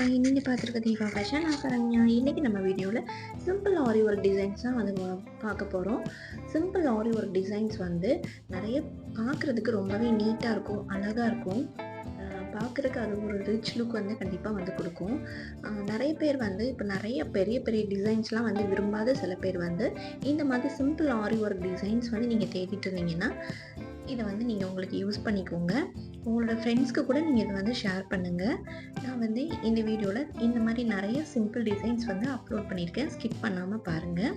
Hi, நீங்க பார்த்துருக்க Deepa fashion. நான் சரண்யா. இன்னைக்கு நம்ம வீடியோவில் சிம்பிள் ஆரி ஒர்க் டிசைன்ஸ் தான் வந்து பார்க்க போகிறோம். சிம்பிள் ஆரி ஒர்க் டிசைன்ஸ் வந்து நிறைய பார்க்குறதுக்கு ரொம்பவே நீட்டாக இருக்கும், அழகாக இருக்கும். பார்க்குறதுக்கு அது ஒரு ரிச் லுக் வந்து கண்டிப்பாக வந்து கொடுக்கும். நிறைய பேர் வந்து இப்போ நிறைய பெரிய பெரிய டிசைன்ஸ்லாம் வந்து விரும்பாத சில பேர் வந்து இந்த மாதிரி சிம்பிள் ஆரி ஒர்க் டிசைன்ஸ் வந்து நீங்கள் தேடிட்டு இருந்தீங்கன்னா இதை வந்து நீங்கள் உங்களுக்கு யூஸ் பண்ணிக்கோங்க. உங்களோட ஃப்ரெண்ட்ஸ்க்கு கூட நீங்கள் இதை வந்து ஷேர் பண்ணுங்கள். நான் வந்து இந்த வீடியோவில் இந்த மாதிரி நிறைய சிம்பிள் டிசைன்ஸ் வந்து அப்லோட் பண்ணியிருக்கேன். ஸ்கிப் பண்ணாமல் பாருங்கள்.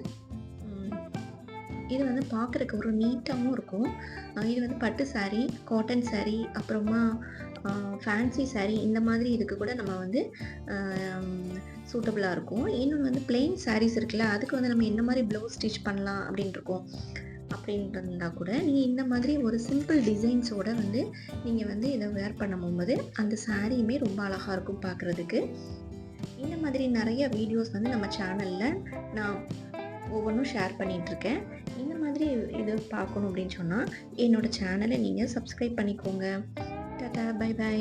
இது வந்து பார்க்குறக்கு ஒரு நீட்டாகவும் இருக்கும். இது வந்து பட்டு சாரீ, காட்டன் சாரீ, அப்புறமா ஃபேன்சி சாரீ இந்த மாதிரி இதுக்கு கூட நம்ம வந்து சூட்டபுளாக இருக்கும். இன்னொன்று வந்து பிளெயின் சாரீஸ் இருக்குல்ல, அதுக்கு வந்து நம்ம என்ன மாதிரி ப்ளவுஸ் ஸ்டிச் பண்ணலாம் அப்படின்ட்டுருக்கோம். அப்படின்றதா கூட நீங்கள் இந்த மாதிரி ஒரு சிம்பிள் டிசைன்ஸோடு வந்து நீங்கள் வந்து இதை வேர் பண்ணும்போது அந்த சாரியுமே ரொம்ப அழகாக இருக்கும் பார்க்குறதுக்கு. இந்த மாதிரி நிறைய வீடியோஸ் வந்து நம்ம சேனலில் நான் ஒவ்வொன்றும் ஷேர் பண்ணிகிட்ருக்கேன். இந்த மாதிரி இது பார்க்கணும் அப்படின்னு சொன்னால் என்னோடய சேனலை நீங்கள் சப்ஸ்கிரைப் பண்ணிக்கோங்க. Tata, bye by.